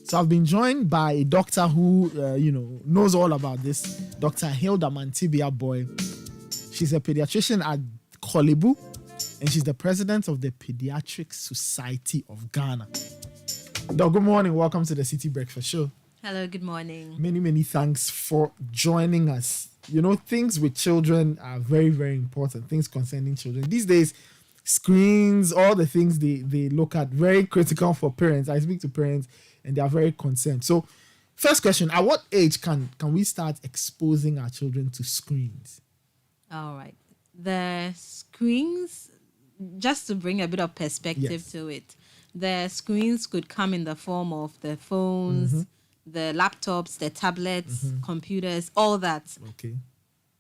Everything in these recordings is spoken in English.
So I've been joined by a doctor who, knows all about this, Dr. Hilda Mantibia Boy. She's a pediatrician at Kolebu, and she's the president of the Pediatric Society of Ghana. Doc, good morning. Welcome to the Citi Breakfast Show. Hello, good morning. Many thanks for joining us. Things with children are very, very important. Things concerning children. These days, screens, all the things they look at, very critical for parents. I speak to parents and they are very concerned. So, first question, at what age can we start exposing our children to screens? All right. The screens, just to bring a bit of perspective to it, the screens could come in the form of the phones, the laptops, the tablets, computers, all that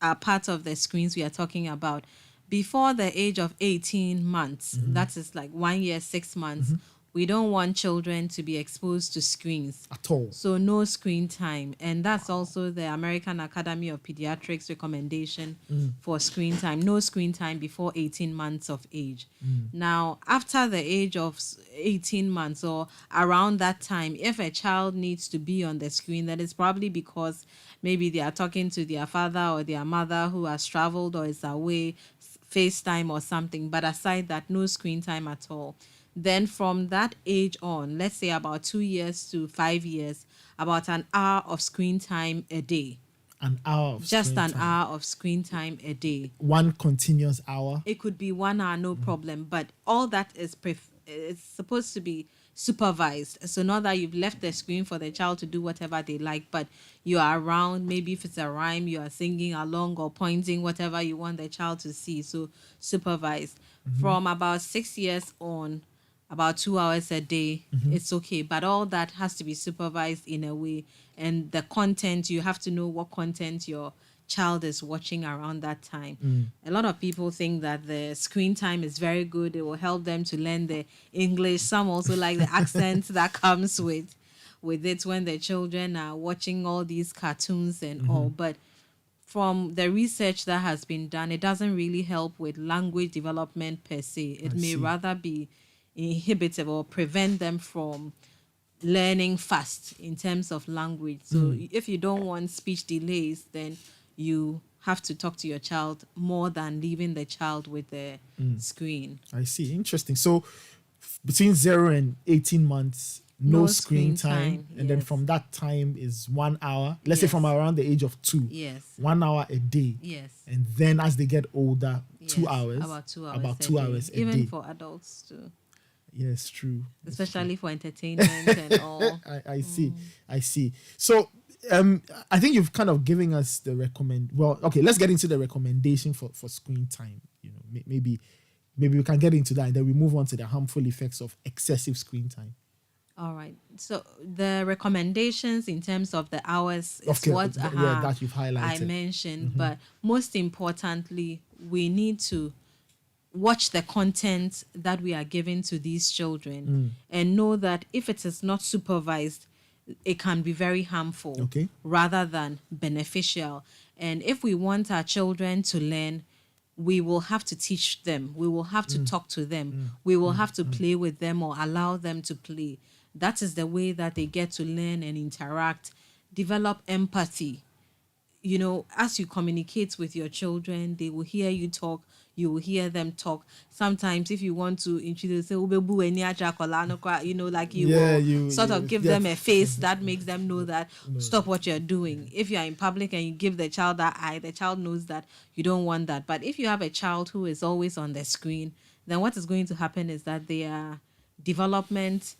are part of the screens we are talking about. Before the age of 18 months, that is like 1 year, 6 months, we don't want children to be exposed to screens at all. So no screen time. And that's also the American Academy of Pediatrics recommendation for screen time. No screen time before 18 months of age. Now, after the age of 18 months or around that time, if a child needs to be on the screen, that is probably because maybe they are talking to their father or their mother who has traveled or is away, FaceTime or something. But aside that, no screen time at all. Then from that age on, let's say about 2 years to 5 years, about an hour of screen time a day. An hour of Just screen an time. hour of screen time a day. One continuous hour? It could be 1 hour, no problem. But all that is it's supposed to be supervised. So not that you've left the screen for the child to do whatever they like, but you are around. Maybe if it's a rhyme, you are singing along or pointing, whatever you want the child to see. So supervised. From about 6 years on, about 2 hours a day, it's okay. But all that has to be supervised in a way. And the content, you have to know what content your child is watching around that time. A lot of people think that the screen time is very good. It will help them to learn the English. Some also like the accent that comes with it when the children are watching all these cartoons and all. But from the research that has been done, it doesn't really help with language development per se. It may rather be inhibitive or prevent them from learning fast in terms of language. So if you don't want speech delays, then you have to talk to your child more than leaving the child with the screen. I see. Interesting. So between 0 and 18 months, no screen time. And then from that time is 1 hour. Let's say from around the age of 2. Yes. 1 hour a day. Yes. And then as they get older, 2 hours. About 2 hours. About 2 hours a day. Even for adults too. Yes, true. Especially for entertainment and all. I see. So I think you've kind of given us the let's get into the recommendation for screen time. Maybe we can get into that and then we move on to the harmful effects of excessive screen time. All right. So the recommendations in terms of the hours is what that you've highlighted. I mentioned. But most importantly, we need to watch the content that we are giving to these children and know that if it is not supervised, it can be very harmful rather than beneficial. And if we want our children to learn, we will have to teach them. We will have to talk to them. We will have to play with them or allow them to play. That is the way that they get to learn and interact, develop empathy. As you communicate with your children, they will hear you talk. You will hear them talk. Sometimes if you want to introduce, sort of give them a face that makes them know that stop what you're doing. If you are in public and you give the child that eye, the child knows that you don't want that. But if you have a child who is always on the screen, then what is going to happen is that their development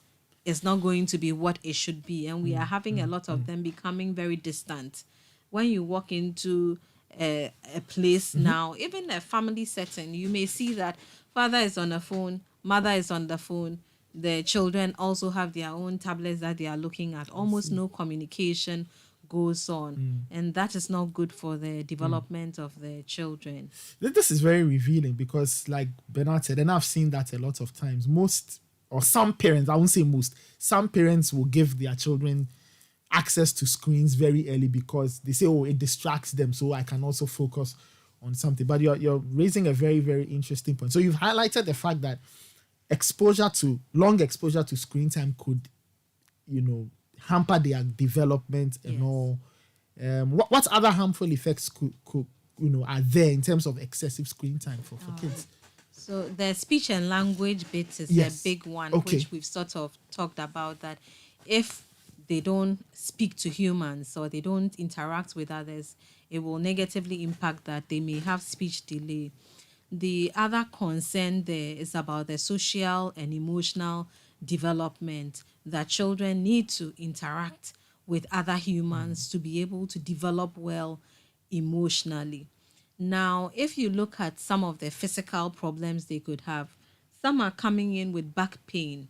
is not going to be what it should be. And we are having a lot of them becoming very distant. When you walk into a place now, even a family setting, you may see that father is on the phone, mother is on the phone. The children also have their own tablets that they are looking at. Almost no communication goes on. And that is not good for the development of the children. This is very revealing because, like Bernard said, and I've seen that a lot of times, some parents, I won't say most, some parents will give their children access to screens very early because they say, it distracts them, so I can also focus on something. But you're raising a very, very interesting point. So you've highlighted the fact that long exposure to screen time could, hamper their development and Yes. all. What other harmful effects could are there in terms of excessive screen time for kids? So the speech and language bit is a Yes. big one, Okay. which we've sort of talked about, that if they don't speak to humans or they don't interact with others, it will negatively impact that. They may have speech delay. The other concern there is about the social and emotional development, that children need to interact with other humans to be able to develop well emotionally. Now, if you look at some of the physical problems they could have, some are coming in with back pain,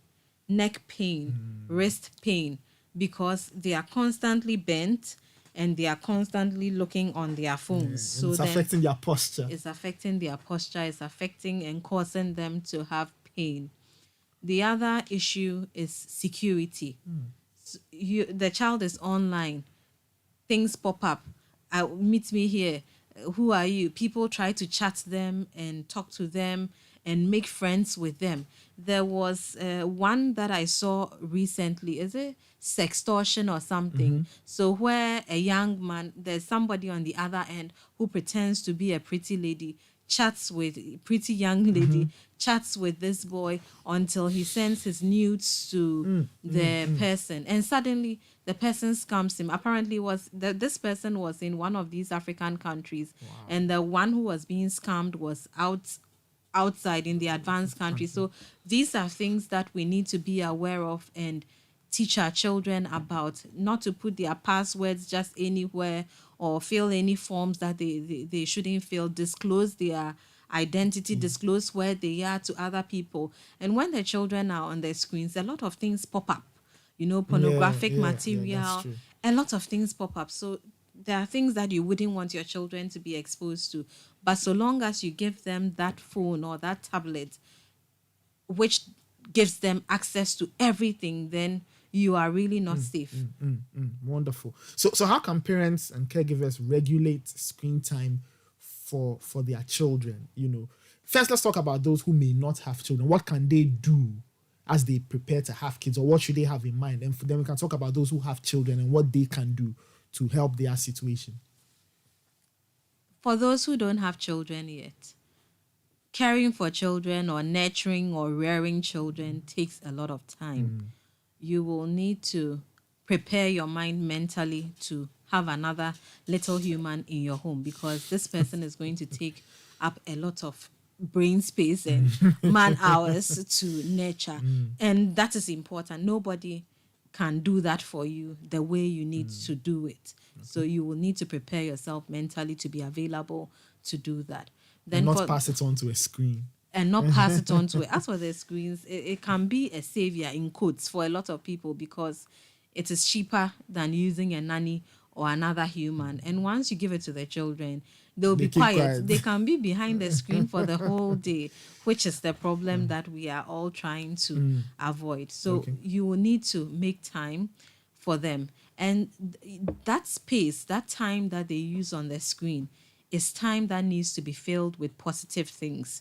neck pain, wrist pain, because they are constantly bent and they are constantly looking on their phones. And So it's then affecting their posture. it's affecting their posture, it's affecting and causing them to have pain. The other issue is security. The child is online, things pop up. Meet me here. Who are you? People try to chat them and talk to them and make friends with them. There was one that I saw recently. Is it sextortion or something? So where a young man, there's somebody on the other end who pretends to be a pretty lady, chats with pretty young lady, chats with this boy until he sends his nudes to the person, and suddenly the person scams him. Apparently this person was in one of these African countries, and the one who was being scammed was outside in the advanced country. So these are things that we need to be aware of and teach our children about, not to put their passwords just anywhere or fill any forms that they shouldn't fill, disclose their identity, disclose where they are to other people. And when the children are on their screens, a lot of things pop up, pornographic That's material, true. a lot of things pop up. So there are things that you wouldn't want your children to be exposed to. But so long as you give them that phone or that tablet, which gives them access to everything, then you are really not safe. Wonderful. So how can parents and caregivers regulate screen time for their children? First let's talk about those who may not have children. What can they do as they prepare to have kids, or what should they have in mind? And then we can talk about those who have children and what they can do to help their situation. For those who don't have children yet, caring for children or nurturing or rearing children takes a lot of time. You will need to prepare your mind mentally to have another little human in your home, because this person is going to take up a lot of brain space and man hours to nurture. And that is important. Nobody can do that for you the way you need to do it. So you will need to prepare yourself mentally to be available to do that. And Then not for pass it on to a screen. and not pass it on to it. As for the screens, it can be a savior in quotes for a lot of people, because it is cheaper than using a nanny or another human. And once you give it to the children, they'll They be keep quiet. quiet. They can be behind the screen for the whole day, which is the problem that we are all trying to avoid. So Okay. you will need to make time for them. And that space, that time that they use on the screen, is time that needs to be filled with positive things.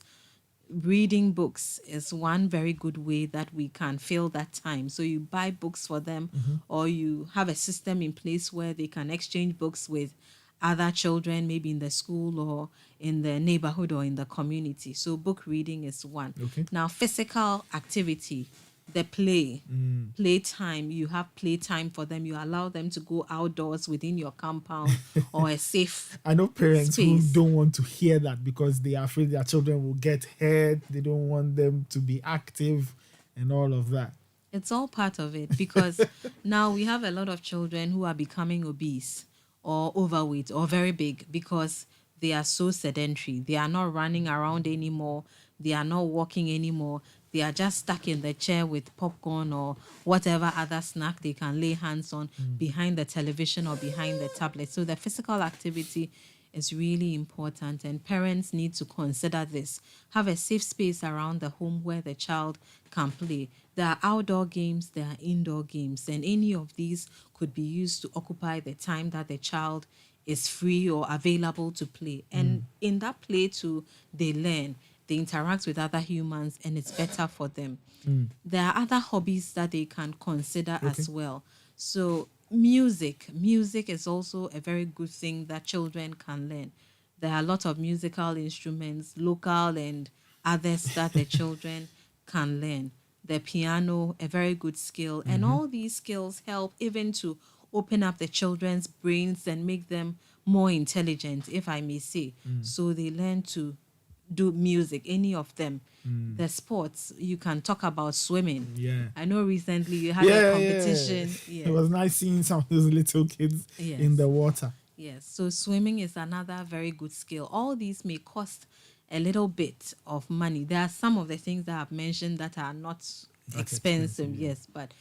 Reading books is one very good way that we can fill that time. So you buy books for them, or you have a system in place where they can exchange books with other children, maybe in the school or in the neighborhood or in the community. So book reading is one. Okay. Now, physical activity, the playtime, you have playtime for them. You allow them to go outdoors within your compound or a safe I know parents who space. don't want to hear that because they are afraid their children will get hurt. They don't want them to be active and all of that. It's all part of it, because now we have a lot of children who are becoming obese or overweight or very big because they are so sedentary. They are not running around anymore. They are not walking anymore. They are just stuck in the chair with popcorn or whatever other snack they can lay hands on behind the television or behind the tablet. So the physical activity is really important, and parents need to consider this. Have a safe space around the home where the child can play. There are outdoor games, there are indoor games, and any of these could be used to occupy the time that the child is free or available to play. And in that play too, they learn, they interact with other humans, and it's better for them. There are other hobbies that they can consider as well. So music is also a very good thing that children can learn. There are a lot of musical instruments, local and others that the children can learn. The piano, a very good skill, and all these skills help even to open up the children's brains and make them more intelligent, if I may say. So they learn to do music, any of them. The sports, you can talk about swimming. Yeah. I know recently you had a competition. It was nice seeing some of those little kids Yes. in the water. Yes, so swimming is another very good skill. All these may cost a little bit of money. There are some of the things that I've mentioned that are not expensive, yes, but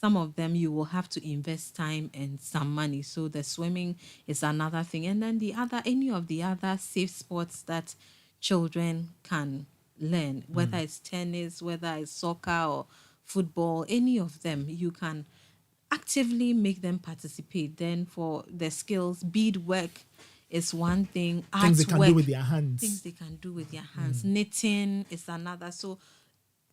some of them you will have to invest time and some money. So the swimming is another thing. And then any of the other safe sports that children can learn, whether it's tennis, whether it's soccer or football, any of them, you can actively make them participate. Then for the skills, beadwork is one thing. Things they can do Artwork, with their hands. things they can do with their hands. Knitting is another. So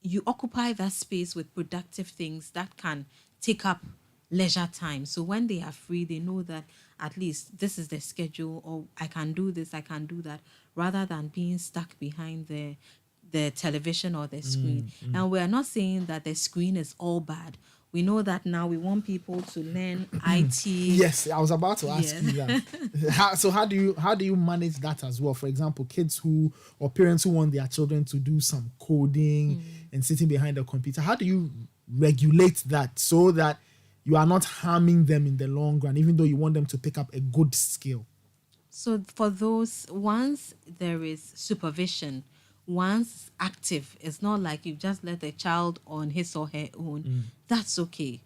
you occupy that space with productive things that can take up leisure time. So when they are free, they know that at least this is the schedule, or I can do this, I can do that, rather than being stuck behind the television or the screen. And we are not saying that the screen is all bad. We know that now we want people to learn IT. Yes, I was about to ask Yeah. you that. So how do you manage that as well? For example, kids who or parents who want their children to do some coding and sitting behind a computer. How do you regulate that so that you are not harming them in the long run, even though you want them to pick up a good skill? So for those, once there is supervision, once active, it's not like you just let the child on his or her own. That's okay.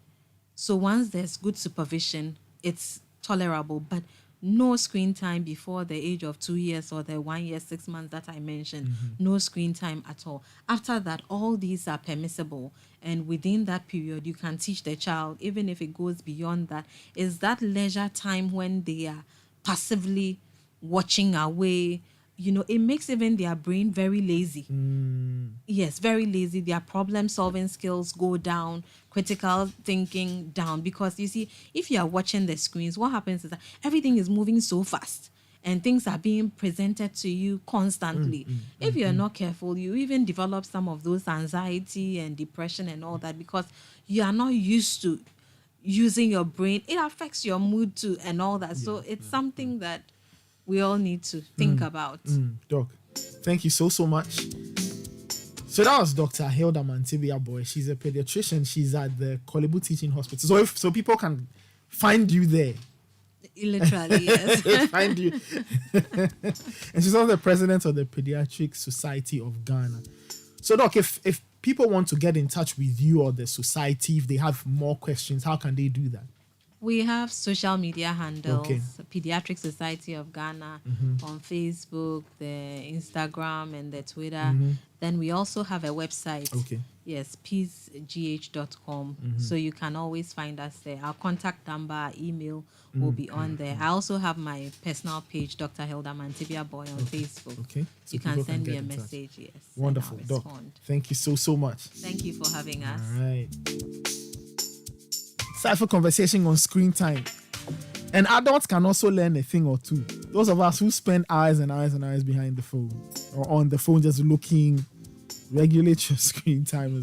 So once there's good supervision, it's tolerable, but no screen time before the age of 2 years or the 1 year, 6 months that I mentioned. No screen time at all. After that, all these are permissible. And within that period, you can teach the child, even if it goes beyond that, is that leisure time when they are passively watching away. It makes even their brain very lazy. Yes, very lazy. Their problem solving skills go down, critical thinking down. Because you see, if you are watching the screens, what happens is that everything is moving so fast and things are being presented to you constantly. If you're not careful, you even develop some of those anxiety and depression and all that, because you are not used to using your brain. It affects your mood too and all that. So it's something that we all need to think about. Doc, thank you so much. So that was Dr. Hilda Mantibia Boy. She's a pediatrician. She's at the Kolebu Teaching Hospital. So people can find you there. Literally, yes. Find you. And she's also the president of the Pediatric Society of Ghana. So Doc, if people want to get in touch with you or the society, if they have more questions, how can they do that? We have social media handles, Okay. Pediatric Society of Ghana on Facebook, the Instagram, and the Twitter. Then we also have a website. Okay. Yes, peacegh.com. So you can always find us there. Our contact number, our email will be on there. I also have my personal page, Dr. Hilda Mantibia Boy, on Facebook. Okay. So You can people send me get a in touch. message, yes. and Wonderful, I'll Doc. respond. Thank you so much. Thank you for having us. All right. Cypher conversation on screen time. And adults can also learn a thing or two. Those of us who spend hours and hours and hours behind the phone or on the phone just looking, regulate your screen time as well.